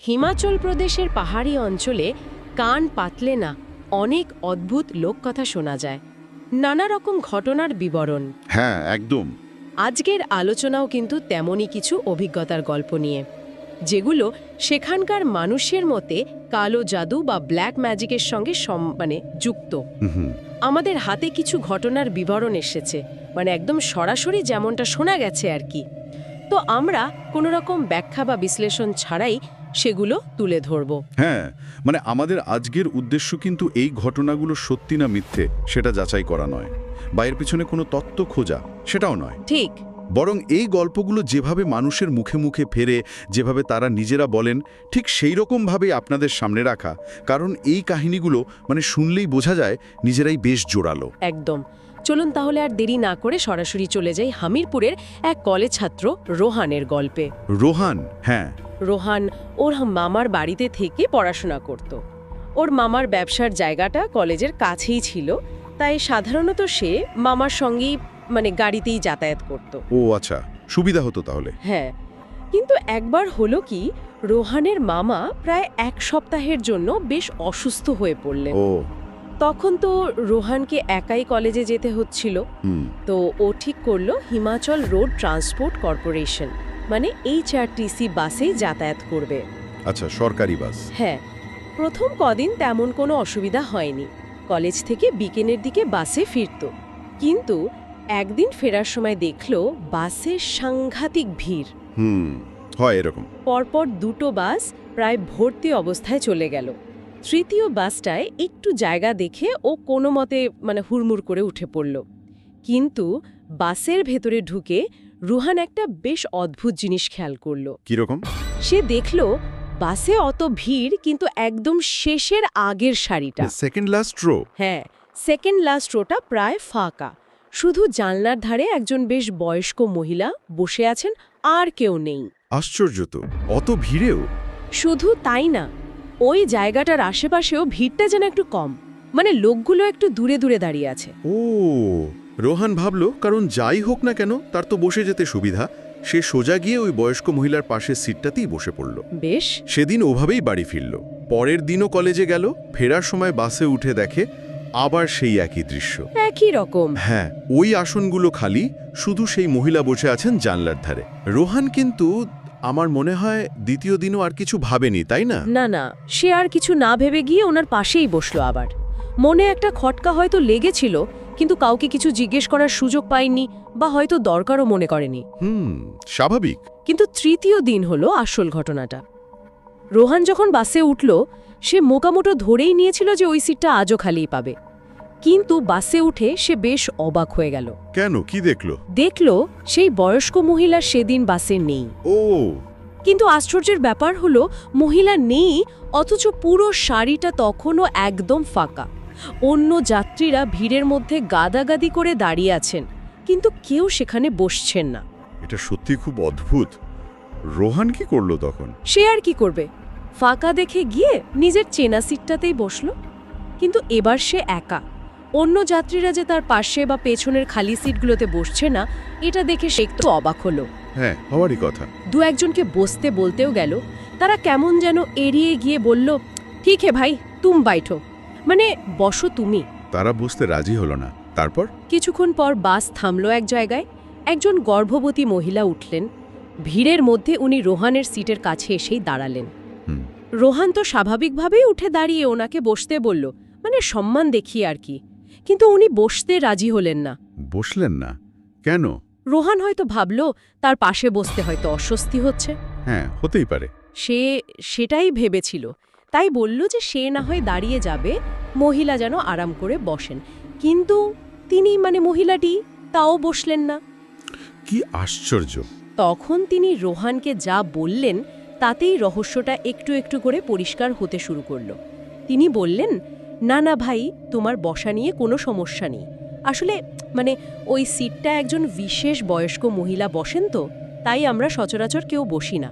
হিমাচল প্রদেশের পাহাড়ি অঞ্চলে কান পাতলে না অনেক অদ্ভুত লোককথা শোনা যায়, নানা রকম ঘটনার বিবরণ। হ্যাঁ, একদম। আজকের আলোচনাও কিন্তু তেমনই কিছু অভিজ্ঞতার গল্প নিয়ে, যেগুলো সেখানকার মানুষের মতে কালো জাদু বা ব্ল্যাক ম্যাজিকের সঙ্গে যুক্ত। আমাদের হাতে কিছু ঘটনার বিবরণ এসেছে, একদম সরাসরি যেমনটা শোনা গেছে আর কি। তো আমরা কোনো রকম ব্যাখ্যা বা বিশ্লেষণ ছাড়াই সেগুলো তুলে ধরব। হ্যাঁ, আমাদের আজকের উদ্দেশ্য কিন্তু এই ঘটনাগুলো সত্যি না মিথ্যে সেটা যাচাই করা নয়, বা এর পিছনে কোনো তত্ত্ব খোঁজা সেটাও নয়। ঠিক। বরং এই গল্পগুলো যেভাবে মানুষের মুখে মুখে ফেরে, যেভাবে তারা নিজেরা বলেন, ঠিক সেই রকমভাবেই আপনাদের সামনে রাখা। কারণ এই কাহিনীগুলো শুনলেই বোঝা যায় নিজেরাই বেশ জোরালো। একদম। চলুন তাহলে আর দেরি না করে সরাসরি চলে যাই হামিরপুরের এক কলেজ ছাত্র রোহানের গল্পে। রোহান? হ্যাঁ। রোহান ওর মামার বাড়িতে থেকে পড়াশোনা করত। ওর মামার ব্যবসার জায়গাটা কলেজের কাছেই ছিল, তাই সাধারণত সে মামার সঙ্গেই গাড়িতেই যাতায়াত করত। ও আচ্ছা, সুবিধা হতো তাহলে। হ্যাঁ, কিন্তু একবার হলো কি, রোহানের মামা প্রায় এক সপ্তাহের জন্য বেশ অসুস্থ হয়ে পড়লেন। ও। তখন তো রোহানকে একাই কলেজে যেতে হচ্ছিল। তো ও ঠিক করলো Himachal road transport corporation HRTC বাসেই যাতায়াত করবে। আচ্ছা, সরকারি বাস। হ্যাঁ, প্রথম কদিন তেমন কোনো অসুবিধা হয়নি। কলেজ থেকে বিকেলের দিকে বাসে ফিরত, কিন্তু একদিন ফেরার সময় দেখলো বাসে সাংঘাতিক ভিড়। হয় এরকম। পরপর দুটো বাস প্রায় ভর্তি অবস্থায় চলে গেল। তৃতীয় বাসটায় একটু জায়গা দেখে ও কোনো মতে হুড়মুড় করে উঠে পড়ল। কিন্তু বাসের ভেতরে ঢুকে রুহান একটা বেশ অদ্ভুত জিনিস খেয়াল করল। কিরকম? সে দেখল বাসে অত ভিড়, কিন্তু একদম শেষের আগের সারিটা, সেকেন্ড লাস্ট রো। হ্যাঁ, সেকেন্ড লাস্ট রোটা প্রায় ফাঁকা। শুধু জানলার ধারে একজন বেশ বয়স্ক মহিলা বসে আছেন, আর কেউ নেই। আশ্চর্য তো, অত ভিড়েও। শুধু তাই না, ওই জায়গাটার আশেপাশেও ভিড়টা যেন একটু কম, লোকগুলো একটু দূরে দূরে দাঁড়িয়ে আছে। ও, রোহান ভাবল কারণ যাই হোক না কেন তার তো বসে যেতে সুবিধা, সে সোজা গিয়ে ওই বয়স্ক মহিলার পাশের সিটটাতেই বসে পড়ল। বেশ। সেদিন ওভাবেই বাড়ি ফিরল। পরের দিনও কলেজে গেল, ফেরার সময় বাসে উঠে দেখে আবার সেই একই দৃশ্য। একই রকম। হ্যাঁ, ওই আসনগুলো খালি, শুধু সেই মহিলা বসে আছেন জানলার ধারে। রোহান কিন্তু আমার মনে হয় দ্বিতীয় দিনও আর কিছু ভাবেনি, তাই না? না না, সে আর কিছু না ভেবে গিয়ে ওনার পাশেই বসলো। আবার মনে একটা খটকা হয়তো লেগেছিল, কিন্তু কাউকে কিছু জিজ্ঞেস করার সুযোগ পায়নি, বা হয়তো দরকারও মনে করেনি। স্বাভাবিক। কিন্তু তৃতীয় দিন হলো আসল ঘটনাটা। রোহান যখন বাসে উঠল, সে মোটামুটো ধরেই নিয়েছিল যে ওই সিটটা আজও খালিই পাবে। কিন্তু বাসে উঠে সে বেশ অবাক হয়ে গেল। কেন? কি দেখল? দেখল সেই বয়স্ক মহিলা সেদিন বাসে নেই। ও। কিন্তু আশ্চর্যের ব্যাপার হলো, মহিলা নেই, অথচ পুরো সারিটা তখনও একদম ফাঁকা। অন্য যাত্রীরা ভিড়ের মধ্যে গাদাগাদি করে দাঁড়িয়ে আছেন, কিন্তু কেউ সেখানে বসছেন না। এটা সত্যি খুব অদ্ভুত। রোহান কি করলো তখন? সে আর কি করবে, ফাঁকা দেখে গিয়ে নিজের চেনা সিটটাতেই বসলো। কিন্তু এবার সে একা। অন্য যাত্রীরা যে তার পাশে বা পেছনের খালি সিটগুলোতে বসছে না, এটা দেখে সে একটু অবাক হলো। হ্যাঁ, হওয়ারই কথা। দু একজনকে বসতে বলতেও গেল, তারা কেমন যেন এড়িয়ে গিয়ে বলল, ঠিক হে ভাই, তুম বাইঠো, বসো তুমি। তারা বসতে রাজি হলো না। তারপর কিছুক্ষণ পর বাস থামলো এক জায়গায়। একজন গর্ভবতী মহিলা উঠলেন। ভিড়ের মধ্যে উনি রোহানের সিটের কাছে এসেই দাঁড়ালেন। রোহান তো স্বাভাবিকভাবেই উঠে দাঁড়িয়ে ওনাকে বসতে বলল, সম্মান দেখিয়ে আর কি। কিন্তু উনি বসতে রাজি হলেন না। বসলেন না কেন? রোহান হয়তো ভাবল তার পাশে বসতে হয়তো অস্বস্তি হচ্ছে। হ্যাঁ, হতেই পারে। সে সেটাই ভেবেছিল, তাই বলল যে সে না হয় দাঁড়িয়ে যাবে, মহিলা যেন আরাম করে বসেন। কিন্তু তিনি মহিলাটি তাও বসলেন না। কি আশ্চর্য! তখন তিনি রোহানকে যা বললেন তাতেই রহস্যটা একটু একটু করে পরিষ্কার হতে শুরু করল। তিনি বললেন, না না ভাই, তোমার বসা নিয়ে কোনো সমস্যা নেই। আসলে ওই সিটটা একজন বিশেষ বয়স্ক মহিলা বসেন, তো তাই আমরা সচরাচর কেউ বসি না।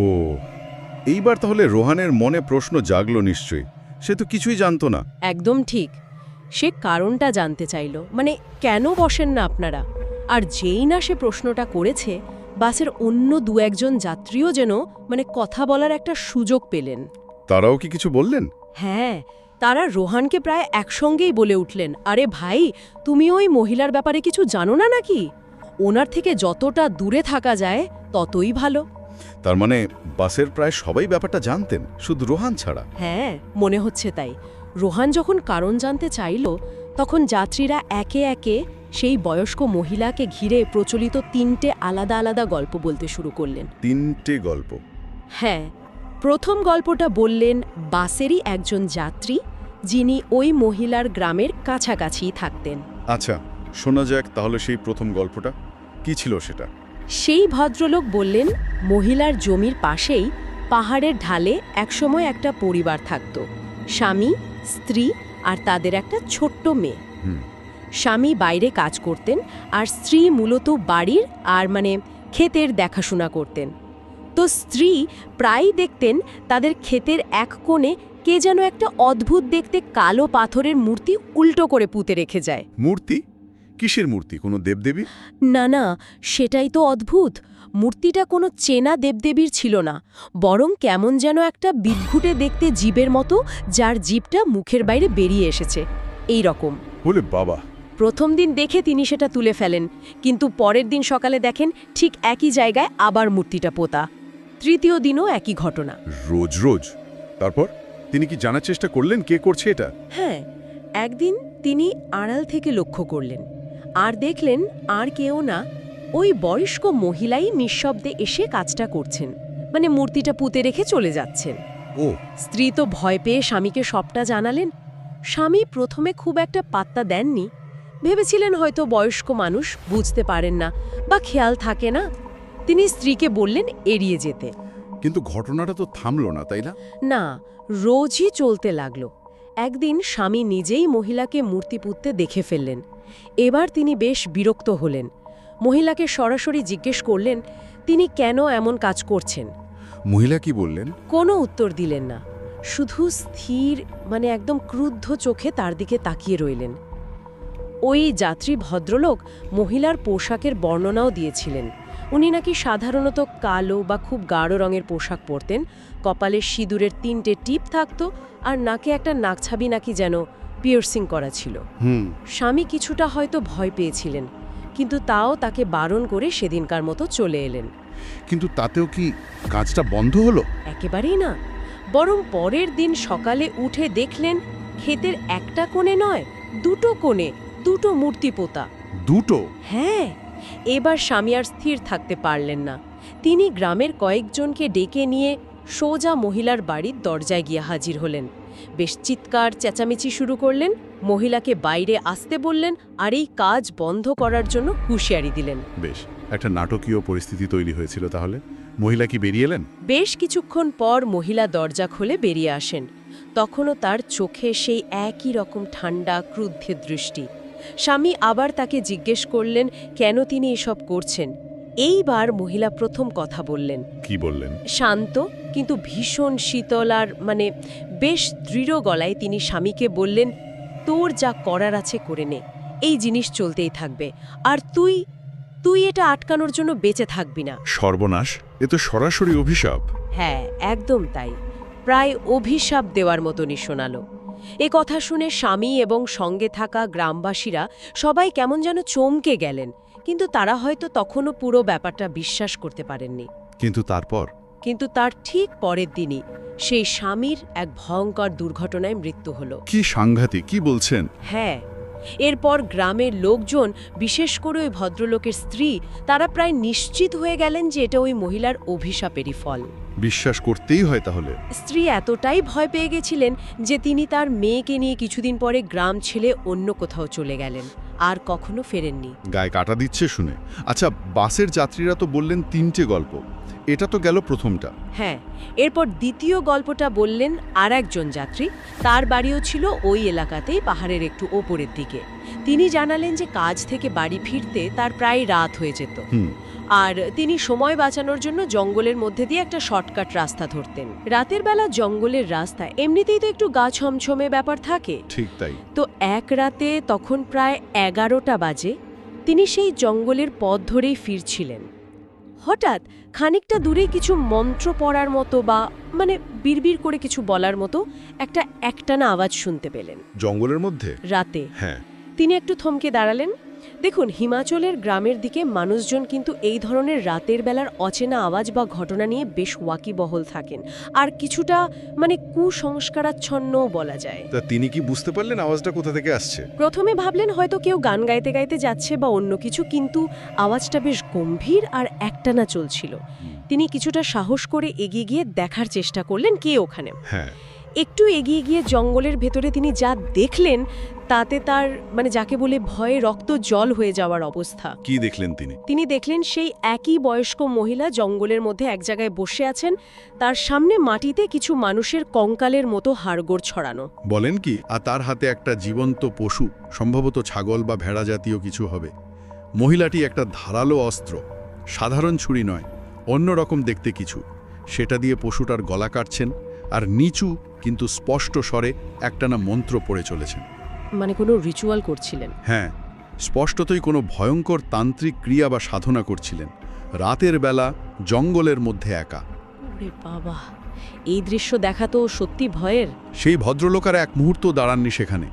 ও, এইবার তাহলে রোহানের মনে প্রশ্ন জাগলো নিশ্চয়ই। সে তো কিছুই জানতো না। একদম ঠিক। সে কারণটা জানতে চাইল, কেন বসেন না আপনারা? আর যেই না সে প্রশ্নটা করেছে, বাসের অন্য দু একজন যাত্রীও যেন কথা বলার একটা সুযোগ পেলেন। তারাও কি কিছু বললেন? হ্যাঁ, তারা রোহানকে প্রায় একসঙ্গেই বলে উঠলেন, আরে ভাই, তুমি ওই মহিলার ব্যাপারে কিছু জানো না নাকি? ওনার থেকে যতটা দূরে থাকা যায় ততই ভালো। তার মানে বাসের প্রায় সবাই ব্যাপারটা জানতেন, শুধু রোহান ছাড়া। হ্যাঁ, মনে হচ্ছে তাই। রোহান যখন কারণ জানতে চাইল, তখন যাত্রীরা একে একে সেই বয়স্ক মহিলাকে ঘিরে প্রচলিত 3টে আলাদা আলাদা গল্প বলতে শুরু করলেন। 3টে গল্প? হ্যাঁ, প্রথম গল্পটা বললেন বাসেরই একজন যাত্রী, যিনি ওই মহিলার গ্রামের কাছাকাছিই থাকতেন। আচ্ছা, শোনা যাক তাহলে সেই প্রথম গল্পটা। কি ছিল সেটা? সেই ভদ্রলোক বললেন, মহিলার জমির পাশেই পাহাড়ের ঢালে একসময় একটা পরিবার থাকত, স্বামী, স্ত্রী আর তাদের একটা ছোট্ট মেয়ে। স্বামী বাইরে কাজ করতেন আর স্ত্রী মূলত বাড়ির আর ক্ষেতের দেখাশোনা করতেন। তো স্ত্রী প্রায়ই দেখতেন তাদের ক্ষেতের এক কোণে কে যেন একটা অদ্ভুত দেখতে কালো পাথরের মূর্তি উল্টো করে পুঁতে রেখে যায়। মূর্তি? কিসের মূর্তি? কোনো দেবদেবী? না না, সেটাই তো অদ্ভুত। মূর্তিটা কোনো চেনা দেবদেবীর ছিল না, বরং কেমন যেন একটা বিদঘুটে দেখতে জীবের মতো, যার জীবটা মুখের বাইরে বেরিয়ে এসেছে, এই রকম। বলে বাবা! প্রথম দিন দেখে তিনি সেটা তুলে ফেলেন, কিন্তু পরের দিন সকালে দেখেন ঠিক একই জায়গায় আবার মূর্তিটা পোতা। তৃতীয় দিনও একই ঘটনা। রোজ রোজ? তারপর তিনি কি জানার চেষ্টা করলেন কে করছে এটা? হ্যাঁ, একদিন তিনি আড়াল থেকে লক্ষ্য করলেন আর দেখলেন আর কেউ না, ওই বয়স্ক মহিলাই নিঃশব্দে এসে কাজটা করছেন, মূর্তিটা পুঁতে রেখে চলে যাচ্ছেন। ও! স্ত্রী তো ভয় পেয়ে স্বামীকে সবটা জানালেন। স্বামী প্রথমে খুব একটা পাত্তা দেননি, ভেবেছিলেন হয়তো বয়স্ক মানুষ, বুঝতে পারেন না বা খেয়াল থাকে না। তিনি স্ত্রীকে বললেন এড়িয়ে যেতে। কিন্তু ঘটনাটা তো থামলো না, তাই না? না, রোজই চলতে লাগলো। একদিন স্বামী নিজেই মহিলাকে মূর্তি পুঁততে দেখে ফেললেন। এবার তিনি বেশ বিরক্ত হলেন। মহিলাকে সরাসরি জিজ্ঞেস করলেন তিনি কেন এমন কাজ করছেন। মহিলা কি বললেন? কোনো উত্তর দিলেন না, শুধু স্থির একদম ক্রুদ্ধ চোখে তার দিকে তাকিয়ে রইলেন। ওই যাত্রী ভদ্রলোক মহিলার পোশাকের বর্ণনাও দিয়েছিলেন। উনি নাকি সাধারণত কালো বা খুব গাঢ় রঙের পোশাক পরতেন, কপালে সিঁদুরের 3টে টিপ থাকত আর নাকে একটা নাকছাবি নাকি যেন পিয়ার্সিং করা ছিল। স্বামী কিছুটা হয়তো ভয় পেয়েছিলেন, কিন্তু তাও তাকে বারণ করে সেদিনকার মতো চলে এলেন। কিন্তু তাতেও কি কাজটা বন্ধ হলো? একেবারেই না, বরং পরের দিন সকালে উঠে দেখলেন ক্ষেতের একটা কোণে নয়, 2টো কোণে 2টো মূর্তি পোতা। 2টো? হ্যাঁ। এবার স্বামী আর স্থির থাকতে পারলেন না। তিনি গ্রামের কয়েকজনকে ডেকে নিয়ে সোজা মহিলার বাড়ির দরজায় গিয়ে হাজির হলেন। বেশ চিৎকার চেঁচামেচি শুরু করলেন, মহিলাকে বাইরে আসতে বললেন আর এই কাজ বন্ধ করার জন্য হুঁশিয়ারি দিলেন। বেশ একটা নাটকীয় পরিস্থিতি তৈরি হয়েছিল তাহলে। মহিলা কি বেরিয়ে এলেন? বেশ কিছুক্ষণ পর মহিলা দরজা খুলে বেরিয়ে আসেন। তখনও তার চোখে সেই একই রকম ঠান্ডা ক্রুদ্ধের দৃষ্টি। স্বামী আবার তাকে জিজ্ঞেস করলেন কেন তিনি এসব করছেন। এইবার মহিলা প্রথম কথা বললেন। কি বললেন? শান্ত কিন্তু ভীষণ শীতল আর বেশ দৃঢ় গলায় তিনি স্বামীকে বললেন, তোর যা করার আছে করে নে, এই জিনিস চলতেই থাকবে, আর তুই এটা আটকানোর জন্য বেঁচে থাকবি না। সর্বনাশ! এ তো সরাসরি অভিশাপ। হ্যাঁ, একদম তাই, প্রায় অভিশাপ দেওয়ার মতনই শোনালো। এ কথা শুনে স্বামী এবং সঙ্গে থাকা গ্রামবাসীরা সবাই কেমন যেন চমকে গেলেন, কিন্তু তারা হয়তো তখনও পুরো ব্যাপারটা বিশ্বাস করতে পারেননি। কিন্তু তার ঠিক পরের দিনই সেই স্বামীর এক ভয়ঙ্কর দুর্ঘটনায় মৃত্যু হলো। কি সাংঘাতিক! কি বলছেন? হ্যাঁ, এরপর গ্রামের লোকজন, বিশেষ করে ওই ভদ্রলোকের স্ত্রী, তারা প্রায় নিশ্চিত হয়ে গেলেন যে এটা ওই মহিলার অভিশাপেরই ফল। বিশ্বাস করতেই হয় তাহলে। স্ত্রী এতটাই ভয় পেয়ে গেছিলেন যে তিনি তার মেয়েকে নিয়ে কিছুদিন পরে গ্রাম ছেড়ে অন্য কোথাও চলে গেলেন, আর কখনো ফেরেননি। গায়ে কাটা দিচ্ছে শুনে। আচ্ছা, বাসের যাত্রীরা তো বললেন 3টে গল্প, এটা তো গেল প্রথমটা। হ্যাঁ, এরপর দ্বিতীয় গল্পটা বললেন আর একজন যাত্রী, তার বাড়িও ছিল ওই এলাকাতেই, পাহাড়ের একটু ওপরের দিকে। তিনি জানালেন যে কাজ থেকে বাড়ি ফিরতে তার প্রায় রাত হয়ে যেত, আর তিনি সময় বাঁচানোর জন্য জঙ্গলের মধ্যে দিয়ে একটা শর্টকাট রাস্তা ধরতেন। রাতের বেলা জঙ্গলের রাস্তা এমনিতেই তো একটু গা ছমছমে ব্যাপার থাকে। ঠিক তাই। তো এক রাতে, তখন প্রায় 11টা বাজে, তিনি সেই জঙ্গলের পথ ধরেই ফিরছিলেন। হঠাৎ খানিকটা দূরে কিছু মন্ত্র পড়ার মতো বা মানে বিড়বিড় করে কিছু বলার মতো একটা একটানা আওয়াজ শুনতে পেলেন জঙ্গলের মধ্যে? রাতে। হ্যাঁ। তিনি একটু থমকে দাঁড়ালেন। দেখুন, হিমাচলের গ্রামের দিকে মানুষজন কিন্তু এই ধরনের রাতের বেলার অচেনা আওয়াজ বা ঘটনা নিয়ে বেশ ওয়াকিবহল থাকেন, আর কিছুটা মানে কুসংস্কারাচ্ছন্নও বলা যায়। তা তিনি কি বুঝতে পারলেন আওয়াজটা কোথা থেকে আসছে? প্রথমে ভাবলেন হয়তো কেউ গান গাইতে গাইতে যাচ্ছে বা অন্য কিছু, কিন্তু আওয়াজটা বেশ গম্ভীর আর একটানা চলছিল। তিনি কিছুটা সাহস করে এগিয়ে গিয়ে দেখার চেষ্টা করলেন কে ওখানে। হ্যাঁ। একটু এগিয়ে গিয়ে জঙ্গলের ভেতরে তিনি যা দেখলেন তাতে তার মানে যাকে বলে ভয়ে রক্ত জল হয়ে যাওয়ার অবস্থা। কি দেখলেন তিনি? তিনি দেখলেন সেই একই বয়স্ক মহিলা জঙ্গলের মধ্যে এক জায়গায় বসে আছেন, তার সামনে মাটিতে কিছু মানুষের কঙ্কালের মতো হাড়গোড় ছড়ানো। বলেন কি? আর তার হাতে একটা জীবন্ত পশু, সম্ভবত ছাগল বা ভেড়া জাতীয় কিছু হবে। মহিলাটি একটা ধারালো অস্ত্র, সাধারণ ছুরি নয়, অন্যরকম দেখতে কিছু, সেটা দিয়ে পশুটার গলা কাটছেন আর নিচু কিন্তু স্পষ্ট স্বরে একটানা মন্ত্র পড়ে চলেছেন। মানে কোনো রিচুয়াল করছিলেন? হ্যাঁ, স্পষ্টতই কোনো ভয়ঙ্কর তান্ত্রিক ক্রিয়া বা সাধনা করছিলেন, রাতের বেলা জঙ্গলের মধ্যে একা। ওরে বাবা, এই দৃশ্য দেখা তো সত্যি ভয়ের। সেই ভদ্রলোক আর এক মুহূর্ত দাঁড়াননি সেখানে,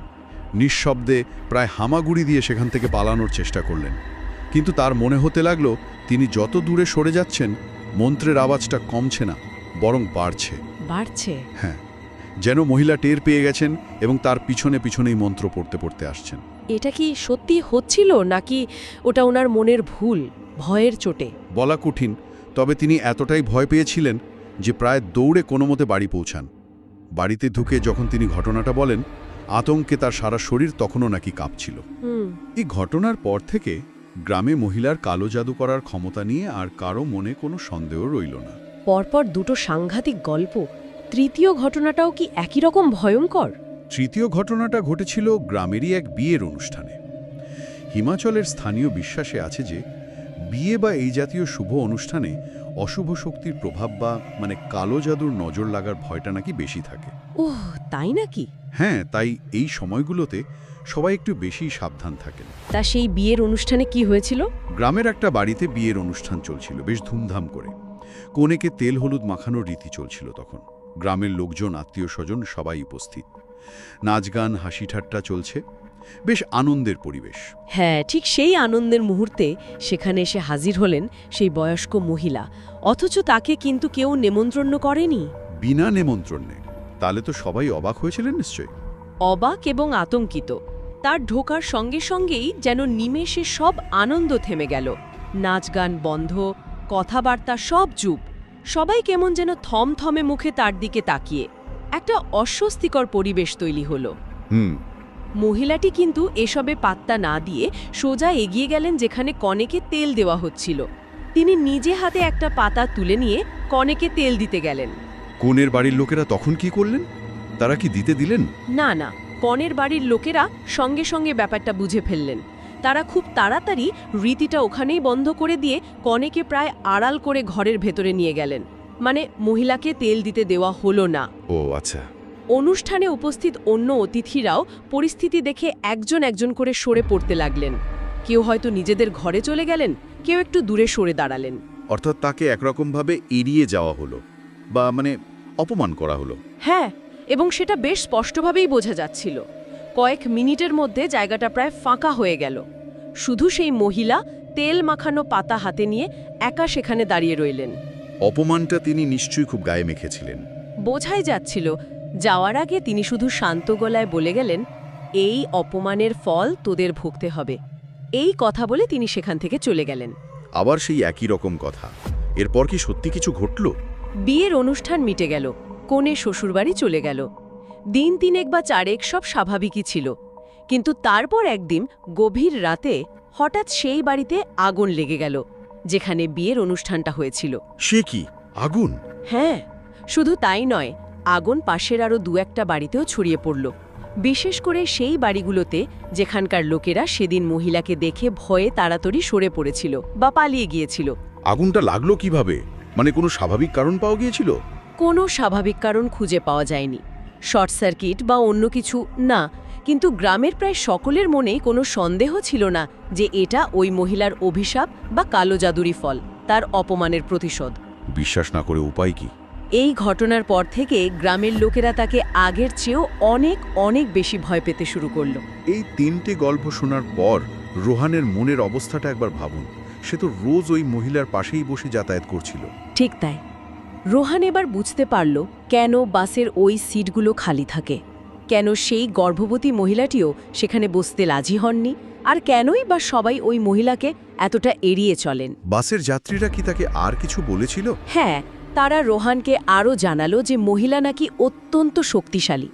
নিঃশব্দে প্রায় হামাগুড়ি দিয়ে সেখান থেকে পালানোর চেষ্টা করলেন। কিন্তু তার মনে হতে লাগলো তিনি যত দূরে সরে যাচ্ছেন মন্ত্রের আওয়াজটা কমছে না, বরং বাড়ছে। বাড়ছে? হ্যাঁ, যেন মহিলা টের পেয়ে গেছেন এবং তার পিছনে পিছনেই মন্ত্র পড়তে পড়তে আসছেন। এটা কি সত্যি হচ্ছিল নাকি ওটা ওনার মনের ভুল, ভয়ের চোটে? বলা কঠিন, তবে তিনি এতটাই ভয় পেয়েছিলেন যে প্রায় দৌড়ে কোনো মতে বাড়ি পৌঁছান। বাড়িতে ঢুকে যখন তিনি ঘটনাটা বলেন, আতঙ্কে তার সারা শরীর তখনও নাকি কাঁপছিল। এই ঘটনার পর থেকে গ্রামে মহিলার কালো জাদু করার ক্ষমতা নিয়ে আর কারো মনে কোনো সন্দেহ রইল না। পরপর দুটো সাংঘাতিক গল্প, তৃতীয় ঘটনাটাও কি একই রকম ভয়ঙ্কর? তৃতীয় ঘটনাটা ঘটেছিল গ্রামেরই এক বিয়ের অনুষ্ঠানে। হিমাচলের স্থানীয় বিশ্বাসে আছে যে বিয়ে বা এই জাতীয় শুভ অনুষ্ঠানে অশুভ শক্তির প্রভাব বা মানে কালো জাদুর নজর লাগার ভয়টা নাকি বেশি থাকে। ওহ, তাই নাকি? হ্যাঁ, তাই এই সময়গুলোতে সবাই একটু বেশি সাবধান থাকেন। তা সেই বিয়ের অনুষ্ঠানে কি হয়েছিল? গ্রামের একটা বাড়িতে বিয়ের অনুষ্ঠান চলছিল বেশ ধুমধাম করে। কনেকে তেল হলুদ মাখানোর রীতি চলছিল তখন। গ্রামের লোকজন, আত্মীয় স্বজন সবাই উপস্থিত। নাচ গান, হাসি ঠাট্টা চলছে, বেশ আনন্দের পরিবেশ। হ্যাঁ, ঠিক সেই আনন্দের মুহূর্তে সেখানে এসে হাজির হলেন সেই বয়স্ক মহিলা, অথচ তাকে কিন্তু কেউ নেমন্ত্রণ করেনি। বিনা নেমন্ত্রণে? তাহলে তো সবাই অবাক হয়েছিলেন নিশ্চয়। অবাক এবং আতঙ্কিত। তার ঢোকার সঙ্গে সঙ্গেই যেন নিমেষে সব আনন্দ থেমে গেল। নাচ গান বন্ধ, কথাবার্তা সব চুপ। সবাই কেমন যেন থমথমে মুখে তার দিকে তাকিয়ে। একটা অস্বস্তিকর পরিবেশ তৈরি হলো। মহিলাটি কিন্তু এসবে পাত্তা না দিয়ে সোজা এগিয়ে গেলেন যেখানে কনেকে তেল দেওয়া হচ্ছিল। তিনি নিজে হাতে একটা পাতা তুলে নিয়ে কনেকে তেল দিতে গেলেন। কনের বাড়ির লোকেরা তখন কি করলেন? তারা কি দিতে দিলেন? না না, কনের বাড়ির লোকেরা সঙ্গে সঙ্গে ব্যাপারটা বুঝে ফেললেন। তারা খুব তাড়াতাড়ি রীতিটা ওখানেই বন্ধ করে দিয়ে কনেকে প্রায় আড়াল করে ঘরের ভেতরে নিয়ে গেলেন। মানে মহিলাকে তেল দিতে দেওয়া হলো না। ও আচ্ছা। অনুষ্ঠানে উপস্থিত অন্য অতিথিরাও পরিস্থিতি দেখে একজন একজন করে সরে পড়তে লাগলেন। কেউ হয়তো নিজেদের ঘরে চলে গেলেন, কেউ একটু দূরে সরে দাঁড়ালেন। অর্থাৎ তাকে একরকমভাবে এড়িয়ে যাওয়া হলো বা মানে অপমান করা হলো। হ্যাঁ, এবং সেটা বেশ স্পষ্টভাবেই বোঝা যাচ্ছিল। কয়েক মিনিটের মধ্যে জায়গাটা প্রায় ফাঁকা হয়ে গেল। শুধু সেই মহিলা তেল মাখানো পাতা হাতে নিয়ে একা সেখানে দাঁড়িয়ে রইলেন। অপমানটা তিনি নিশ্চয়ই খুব গায়ে মেখেছিলেন। বোঝাই যাচ্ছিল। যাওয়ার আগে তিনি শুধু শান্ত গলায় বলে গেলেন, এই অপমানের ফল তোদের ভুগতে হবে। এই কথা বলে তিনি সেখান থেকে চলে গেলেন। আবার সেই একই রকম কথা। এরপর কি সত্যি কিছু ঘটল? বিয়ের অনুষ্ঠান মিটে গেল, কনে শ্বশুরবাড়ি চলে গেল। দিন তিনেক বা চারেক সব স্বাভাবিকই ছিল। কিন্তু তারপর একদিন গভীর রাতে হঠাৎ সেই বাড়িতে আগুন লেগে গেল, যেখানে বিয়ের অনুষ্ঠানটা হয়েছিল। সে কি, আগুন? হ্যাঁ, শুধু তাই নয়, আগুন পাশের আরও দু একটা বাড়িতেও ছড়িয়ে পড়ল। বিশেষ করে সেই বাড়িগুলোতে যেখানকার লোকেরা সেদিন মহিলাকে দেখে ভয়ে তাড়াতাড়ি সরে পড়েছিল বা পালিয়ে গিয়েছিল। আগুনটা লাগলো কিভাবে? মানে কোনো স্বাভাবিক কারণ পাওয়া গিয়েছিল? কোনো স্বাভাবিক কারণ খুঁজে পাওয়া যায়নি। শর্ট সার্কিট বা অন্য কিছু না, কিন্তু গ্রামের প্রায় সকলের মনেই কোনো সন্দেহ ছিল না যে এটা ওই মহিলার অভিশাপ বা কালো জাদুরি ফল, তার অপমানের প্রতিশোধ। বিশ্বাস না করে উপায় কি? এই ঘটনার পর থেকে গ্রামের লোকেরা তাকে আগের চেয়েও অনেক অনেক বেশি ভয় পেতে শুরু করল। এই 3টে গল্প শোনার পর রোহানের মনের অবস্থাটা একবার ভাবুন। সে তো রোজ ওই মহিলার পাশেই বসে যাতায়াত করছিল। ঠিক তাই। রোহান এবার বুঝতে পারল কেন বাসের ওই সিটগুলো খালি থাকে, কেন সেই গর্ভবতী মহিলাটিও সেখানে বসতে রাজি হননি, আর কেনই বা সবাই ওই মহিলাকে এতটা এড়িয়ে চলেন। বাসের যাত্রীরা কি তাকে আর কিছু বলেছিল? হ্যাঁ, তারা রোহানকে আরও জানালো যে মহিলা নাকি অত্যন্ত শক্তিশালী।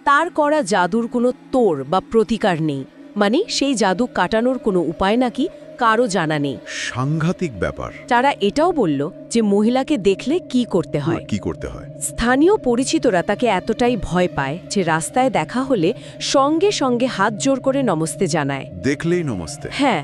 তার করা জাদুর কোনো তোড় বা প্রতিকার নেই, মানে সেই জাদু কাটানোর কোনো উপায় নাকি কারও জানা নেই। সাংঘাতিক ব্যাপার। তারা এটাও বলল যে মহিলাকে দেখলে কি করতে হয়। কি করতে হয়? স্থানীয় পরিচিতরা তাকে এতটাই ভয় পায় যে রাস্তায় দেখা হলে সঙ্গে সঙ্গে হাত জোর করে নমস্তে জানায়। দেখলেই নমস্তে? হ্যাঁ,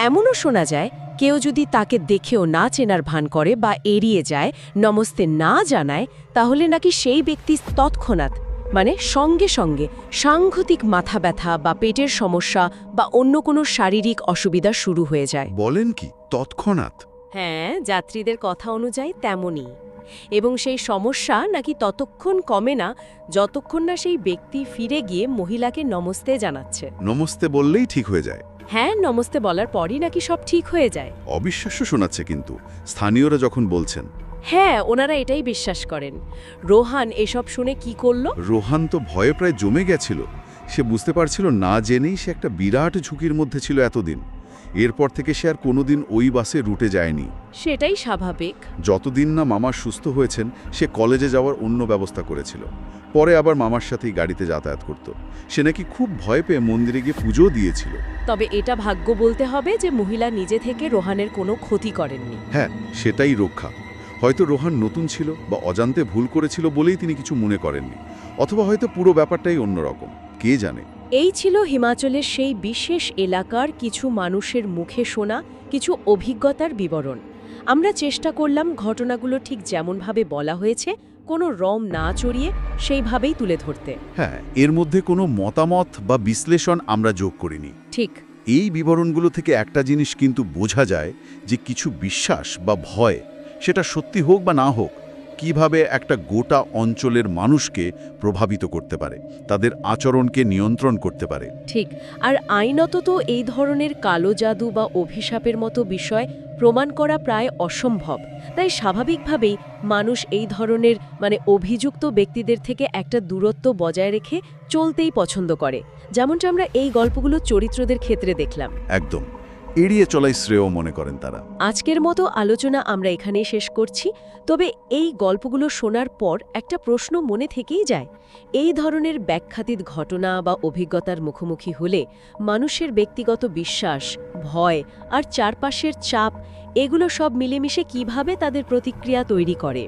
এমনও শোনা যায় কেউ যদি তাকে দেখেও না চেনার ভান করে বা এড়িয়ে যায়, নমস্তে না জানায়, তাহলে নাকি সেই ব্যক্তি তৎক্ষণাৎ, মানে সঙ্গে সঙ্গে সাংঘাতিক মাথা ব্যথা বা পেটের সমস্যা বা অন্য কোনো শারীরিক অসুবিধা শুরু হয়ে যায়। বলেন কি, তৎক্ষণাৎ? হ্যাঁ, যাত্রীদের কথা অনুযায়ী তেমনই। এবং সেই সমস্যা নাকি ততক্ষণ কমে না যতক্ষণ না সেই ব্যক্তি ফিরে গিয়ে মহিলাকে নমস্তে জানাচ্ছে। নমস্তে বললেই ঠিক হয়ে যায়? হ্যাঁ, নমস্তে বলার পরই নাকি সব ঠিক হয়ে যায়। অবিশ্বাস্য শোনাচ্ছে কিন্তু স্থানীয়রা যখন বলছেন। হ্যাঁ, ওনারা এটাই বিশ্বাস করেন। রোহান এসব শুনে কি করল? রোহান তো ভয়ে প্রায় জমে গেছিল। সে বুঝতে পারছিল না জেনেই সে একটা বিরাট ঝুঁকির মধ্যে ছিল এতদিন। এরপর থেকে সে আর কোনোদিন ওই বাসে রুটে যায়নি। সেটাই স্বাভাবিক। যতদিন না মামা সুস্থ হয়েছেন সে কলেজে যাওয়ার অন্য ব্যবস্থা করেছিল। পরে আবার মামার সাথেই গাড়িতে যাতায়াত করত। সে নাকি খুব ভয় পেয়ে মন্দিরে গিয়ে পুজো দিয়েছিল। তবে এটা ভাগ্য বলতে হবে যে মহিলা নিজে থেকে রোহানের কোনো ক্ষতি করেননি। হ্যাঁ, সেটাই রক্ষা। হয়তো রোহান নতুন ছিল বা অজান্তে ভুল করেছিল বলেই তিনি কিছু মনে করেননি, অথবা হয়তো পুরো ব্যাপারটাই অন্যরকম, কে জানে। এই ছিল হিমাচলের সেই বিশেষ এলাকার কিছু মানুষের মুখে শোনা কিছু অভিজ্ঞতার বিবরণ। আমরা চেষ্টা করলাম ঘটনাগুলো ঠিক যেমনভাবে বলা হয়েছে, কোনো রম না চড়িয়ে সেইভাবেই তুলে ধরতে। হ্যাঁ, এর মধ্যে কোনো মতামত বা বিশ্লেষণ আমরা যোগ করিনি। ঠিক। এই বিবরণগুলো থেকে একটা জিনিস কিন্তু বোঝা যায় যে কিছু বিশ্বাস বা ভয়, সেটা সত্যি হোক বা না হোক, কিভাবে একটা গোটা অঞ্চলের মানুষকে প্রভাবিত করতে পারে, তাদের আচরণকে নিয়ন্ত্রণ করতে পারে। ঠিক। আর আইনত তো এই ধরনের কালো জাদু বা অভিশাপের মতো বিষয় প্রমাণ করা প্রায় অসম্ভব। তাই স্বাভাবিকভাবেই মানুষ এই ধরনের অভিযুক্ত ব্যক্তিদের থেকে একটা দূরত্ব বজায় রেখে চলতেই পছন্দ করে, যেমনটা আমরা এই গল্পগুলো চরিত্রদের ক্ষেত্রে দেখলাম। একদম এড়িয়ে চলাই শ্রেয় মনে করেন তারা। আজকের মতো আলোচনা আমরা এখানেই শেষ করছি। তবে এই গল্পগুলো শোনার পর একটা প্রশ্ন মনে থেকেই যায়। এই ধরনের ব্যাখ্যাতীত ঘটনা বা অভিজ্ঞতার মুখোমুখি হলে মানুষের ব্যক্তিগত বিশ্বাস, ভয় আর চারপাশের চাপ, এগুলো সব মিলেমিশে কিভাবে তাদের প্রতিক্রিয়া তৈরি করে।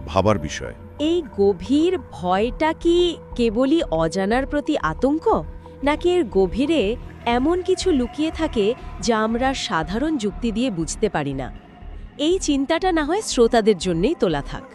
ভাবার বিষয়। এই গভীর ভয়টা কি কেবলই অজানার প্রতি আতঙ্ক, নাকি এর গভীরে এমন কিছু লুকিয়ে থাকে যা আমরা সাধারণ যুক্তি দিয়ে বুঝতে পারি না? এই চিন্তাটা না হয় শ্রোতাদের জন্যই তোলা থাক।